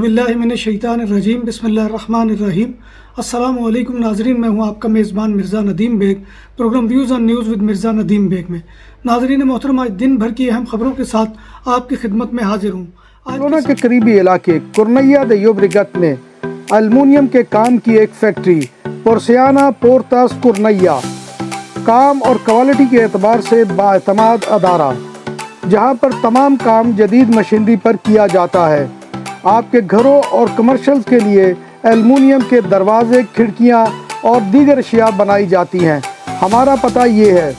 बिल्लाहि मिनश्शैतानिर्रजीम बिस्मिल्लाहिर्रहमानिर्रहीम। अस्सलाम वालेकुम नाजरीन, मैं हूं आपका मेज़बान Mirza Nadeem Baig, programme views on news with Mirza Nadeem Baig में। नाजरीन मोहतरम, आज दिन भर की अहम खबरों के साथ आपकी खिदमत में हाजिर हूँ। बार्सिलोना के करीबी इलाके कुर्नैया दे योब्रिगत में एल्युमिनियम के काम की एक फैक्ट्री पोर्सियाना पोर्तास कुर्नैया काम और क्वालिटी के एतबार से बाएतमाद अदारा, जहां पर तमाम काम जदीद मशीनरी पर किया जाता है। आपके घरों और कमर्शियल्स के लिए एल्युमिनियम के दरवाजे, खिड़कियां और दीगर अशिया बनाई जाती हैं। हमारा पता ये है।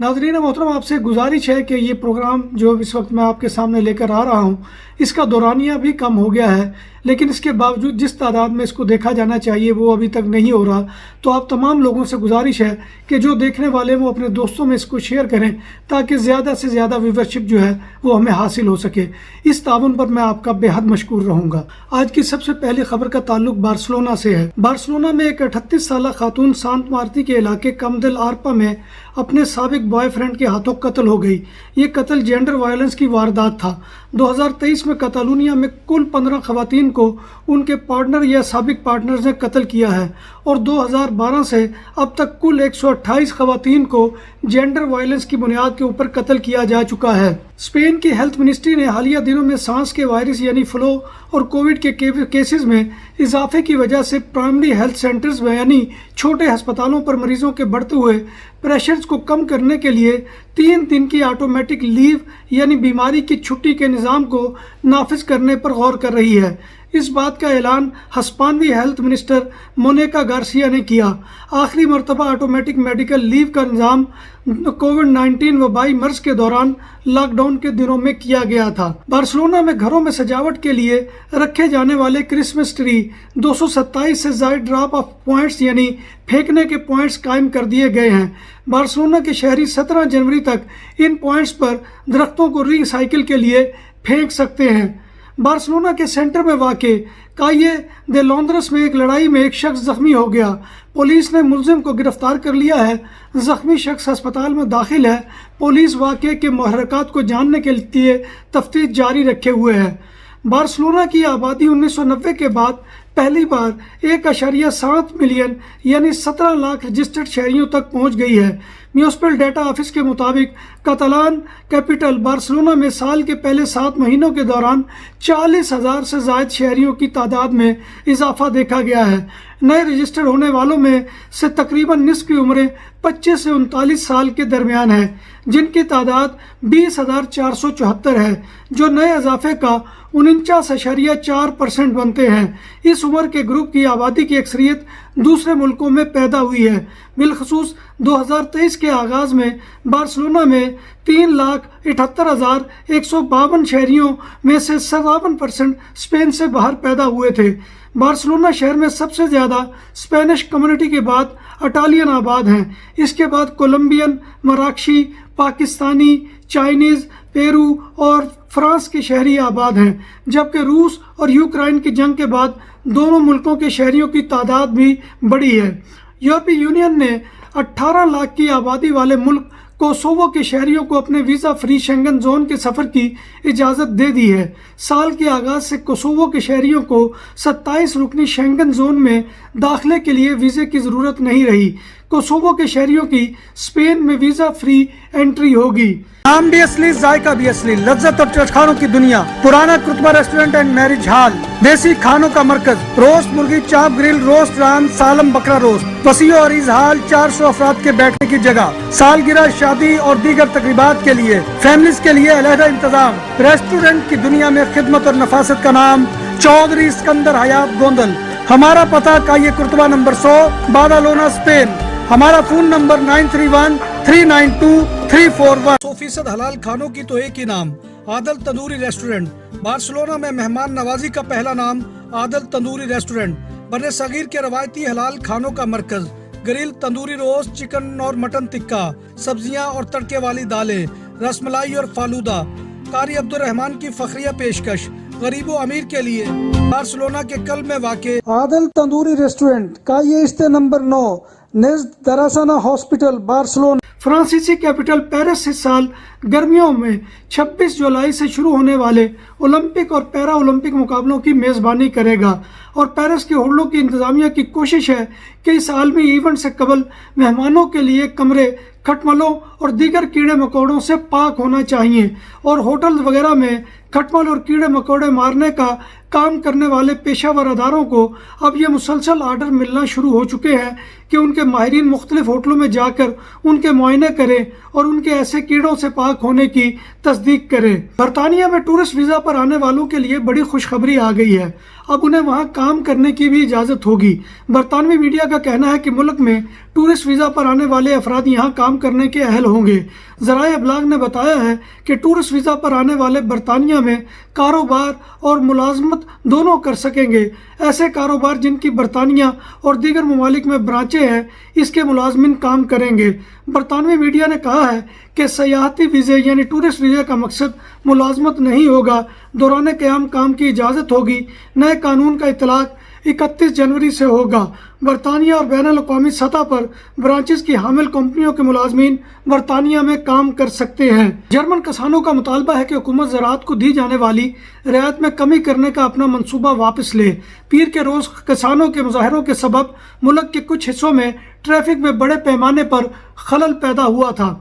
नाज़रीन मोहतरम, आपसे गुजारिश है कि ये प्रोग्राम जो इस वक्त मैं आपके सामने लेकर आ रहा हूँ, इसका दौरानिया भी कम हो गया है, लेकिन इसके बावजूद जिस तादाद में इसको देखा जाना चाहिए वो अभी तक नहीं हो रहा। तो आप तमाम लोगों से गुजारिश है कि जो देखने वाले वो अपने दोस्तों में इसको शेयर करें, ताकि ज़्यादा से ज़्यादा व्यूवरशिप जो है वो हमें हासिल हो सके। इस ताउन पर मैं आपका बेहद मशकूर रहूँगा। आज की सबसे पहली खबर का ताल्लुक बार्सिलोना से है। बार्सिलोना में एक 38 साल खातून सांत मार्ती के इलाके कमदिल आरपा में अपने साबिक बॉयफ्रेंड के हाथों कत्ल हो गई। ये कत्ल जेंडर वायलेंस की वारदात था। 2023 में कतालूनिया में कुल 15 खवातीन को उनके पार्टनर या साबिक पार्टनर्स ने कत्ल किया है और 2012 से अब तक कुल 128 खवातीन को जेंडर वायलेंस की बुनियाद के ऊपर कत्ल किया जा चुका है। स्पेन की हेल्थ मिनिस्ट्री ने हालिया दिनों में सांस के वायरस यानी फ्लू और कोविड के केसेस में इजाफे की वजह से प्राइमरी हेल्थ सेंटर्स में यानी छोटे अस्पतालों पर मरीजों के बढ़ते हुए प्रेशर्स को कम करने के लिए 3 दिन की ऑटोमेटिक लीव यानी बीमारी की छुट्टी के निज़ाम को नाफिज करने पर गौर कर रही है। इस बात का ऐलान हस्पानवी हेल्थ मिनिस्टर मोनिका गार्सिया ने किया। आखिरी मरतबा ऑटोमेटिक मेडिकल लीव का निज़ाम कोविड-19 वबाई मर्ज के दौरान लॉकडाउन के दिनों में किया गया था। बार्सिलोना में घरों में सजावट के लिए रखे जाने वाले क्रिसमस ट्री 227 से ज़ायद ड्रॉप ऑफ पॉइंट्स यानी फेंकने के पॉइंट्स कायम कर दिए गए हैं। बार्सिलोना के शहरी 17 जनवरी तक इन पॉइंट्स पर दरख्तों को रिसाइकिल के लिए फेंक सकते हैं। बार्सिलोना के सेंटर में वाक़े काये दे लॉन्ड्रेस में एक लड़ाई में एक शख्स जख्मी हो गया। पुलिस ने मुलजिम को गिरफ्तार कर लिया है। जख्मी शख्स अस्पताल में दाखिल है। पुलिस वाक़े के मुहर्रकात को जानने के लिए तफ्तीश जारी रखे हुए है। बार्सिलोना की आबादी 1990 के बाद पहली बार 1.7 मिलियन यानी 17 लाख रजिस्टर्ड शहरियों तक पहुंच गई है। म्यूनिसिपल डेटा ऑफिस के मुताबिक कतालान कैपिटल बार्सिलोना में साल के पहले 7 महीनों के दौरान 40,000 से ज़ायद शहरियों की तादाद में इजाफा देखा गया है। नए रजिस्टर होने वालों में से तकरीबन निस्फ की उम्रें 25 से 39 साल के दरमियान है, जिनकी तादाद 20,474 है, जो नए इजाफे का 49.4% बनते हैं। इस उम्र के ग्रुप की आबादी की अक्सरियत दूसरे मुल्कों में पैदा हुई है। बिलखसूस 2023 के आगाज़ में बार्सिलोना में 3,78,152 शहरियों में से 57% स्पेन से बाहर पैदा हुए थे। बार्सिलोना शहर में सबसे ज़्यादा स्पेनिश कम्युनिटी के बाद इटालियन आबाद हैं। इसके बाद कोलंबियन, मराकशी, पाकिस्तानी, चाइनीज़, पेरू और फ्रांस के शहरी आबाद हैं, जबकि रूस और यूक्रेन की जंग के बाद दोनों मुल्कों के शहरियों की तादाद भी बढ़ी है। यूरोपीय यूनियन ने 18 लाख की आबादी वाले मुल्क कोसोवो के शहरियों को अपने वीज़ा फ्री शेंगन जोन के सफ़र की इजाज़त दे दी है। साल के आगाज़ से कोसोवो के शहरियों को 27 रुकनी शेंगन जोन में दाखिले के लिए वीज़े की ज़रूरत नहीं रही। कोसोवो के शहरियों की स्पेन में वीज़ा फ्री एंट्री होगी। नाम भी असली, जायका भी असली, लज्जत और चटखानों की दुनिया। पुराना कुतबा रेस्टोरेंट एंड मैरिज हॉल, देसी खानों का मरकज, रोस्ट मुर्गी, चाप ग्रिल, रोस्ट रान, सालम बकरा रोस्ट, वसीओ और इजहाल, 400 अफराद के बैठने की जगह, सालगिरह, शादी और दीगर तकरीबात के लिए, फैमिलीज के लिए अलहदा इंतजाम। रेस्टोरेंट की दुनिया में खिदमत और नफासत का नाम चौधरी सिकंदर हयात गोंदल। हमारा पता काये कुर्तबा नंबर 100, बादालोना, स्पेन। हमारा फोन नंबर 9313923341। 100% हलाल खानों की तो एक ही नाम, आदल तंदूरी रेस्टोरेंट। बार्सिलोना में मेहमान नवाजी का पहला नाम आदल तंदूरी रेस्टोरेंट। बर्रे सगीर के रवायती हलाल खानों का मरकज, ग्रिल, तंदूरी रोस्ट, चिकन और मटन टिक्का, सब्जियां और तड़के वाली दालें, रसमलाई और फालूदा। कारी अब्दुर्रहमान की फखरिया पेशकश गरीबो अमीर के लिए। बार्सिलोना के कल्ब में वाक़े आदल तंदूरी रेस्टोरेंट का ये इस्ते नंबर 9 नेज़ दरासाना हॉस्पिटल बार्सिलोना। फ्रांसीसी कैपिटल पेरिस इस साल गर्मियों में 26 जुलाई से शुरू होने वाले ओलंपिक और पैरा ओलंपिक मुकाबलों की मेज़बानी करेगा और पेरिस के होटलों की इंतजामिया की कोशिश है कि इस आलमी इवेंट से कबल मेहमानों के लिए कमरे खटमलों और दीगर कीड़े मकोड़ों से पाक होना चाहिए और होटल वगैरह में खटमल और कीड़े मकोड़े मारने का काम करने वाले पेशावर अदारों को अब ये मुसलसल आर्डर मिलना शुरू हो चुके हैं कि उनके माहिरीन मुख्तलिफ होटलों में जाकर उनके मुआयने करें और उनके ऐसे कीड़ों से पाक होने की तस्दीक करें। बरतानिया में टूरिस्ट वीज़ा पर आने वालों के लिए बड़ी खुशखबरी आ गई है, अब उन्हें वहां काम करने की भी इजाज़त होगी। बरतानवी मीडिया का कहना है कि मुल्क में टूरिस्ट वीज़ा पर आने वाले अफराद यहाँ काम करने के अहल होंगे। ज़राए अबलाग ने बताया है कि टूरिस्ट वीज़ा पर आने वाले बरतानिया में कारोबार और मुलाजमत दोनों कर सकेंगे। ऐसे कारोबार जिनकी बरतानिया और दीगर ममालिक में ब्रांचें हैं, इसके मुलाजमिन काम करेंगे। बरतानवी मीडिया ने कहा है कि सयाहती वीज़े यानी टूरिस्ट वीज़े का मकसद मुलाजमत नहीं होगा, दौरान क़याम काम की इजाज़त होगी। नए कानून का इतलाक़ 31 जनवरी से होगा। बरतानिया और बैनुल अक़वामी सतह पर ब्रांचेस की हामिल कंपनियों के मुलाजमीन बरतानिया में काम कर सकते हैं। जर्मन किसानों का मुतालबा है कि हुकूमत ज़राअत को दी जाने वाली रियायत में कमी करने का अपना मनसूबा वापस ले। पीर के रोज़ किसानों के मुजाहरों के सबब मुल्क के कुछ हिस्सों में ट्रैफिक में बड़े पैमाने पर खलल पैदा हुआ था।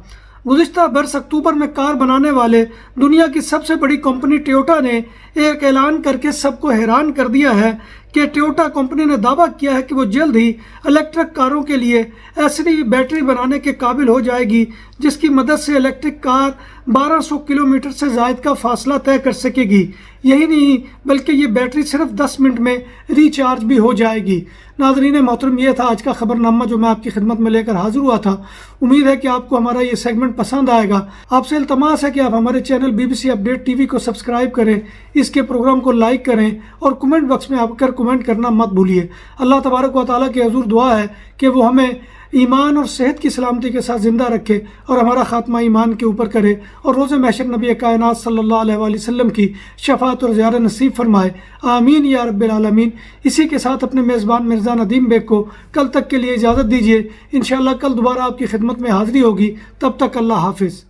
गुज़िश्ता बरस अक्टूबर में कार बनाने वाले दुनिया की सबसे बड़ी कंपनी टोयोटा ने एक ऐलान करके सबको हैरान कर दिया है कि टोयोटा कंपनी ने दावा किया है कि वो जल्द ही इलेक्ट्रिक कारों के लिए ऐसी बैटरी बनाने के काबिल हो जाएगी जिसकी मदद से इलेक्ट्रिक कार 1200 किलोमीटर से ज़ायद का फासला तय कर सकेगी। यही नहीं बल्कि ये बैटरी सिर्फ 10 मिनट में रिचार्ज भी हो जाएगी। नाज़रीन मोहतरम, ये था आज का खबरनामा जो मैं आपकी खिदमत में लेकर हाजिर हुआ था। उम्मीद है कि आपको हमारा ये सेगमेंट पसंद आएगा। आपसे इल्तमास है कि आप हमारे चैनल BBC अपडेट TV को सब्सक्राइब करें, इसके प्रोग्राम को लाइक करें और कमेंट बॉक्स में आकर कमेंट करना मत भूलिए। अल्लाह तबारक व तआला की हजूर दुआ है कि वो हमें ईमान और सेहत की सलामती के साथ ज़िंदा रखे और हमारा ख़ात्मा ईमान के ऊपर करे और रोज़े महशर नबी कायनात सल्लल्लाहु अलैहि वसल्लम की शफाअत और ज़ियारत नसीब फरमाए। आमीन या रब्बिल आलमीन। इसी के साथ अपने मेज़बान मिर्ज़ा नदीम बेग को कल तक के लिए इजाज़त दीजिए। इंशाअल्लाह कल दोबारा आपकी खिदमत में हाज़िरी होगी। तब तक अल्लाह हाफिज़।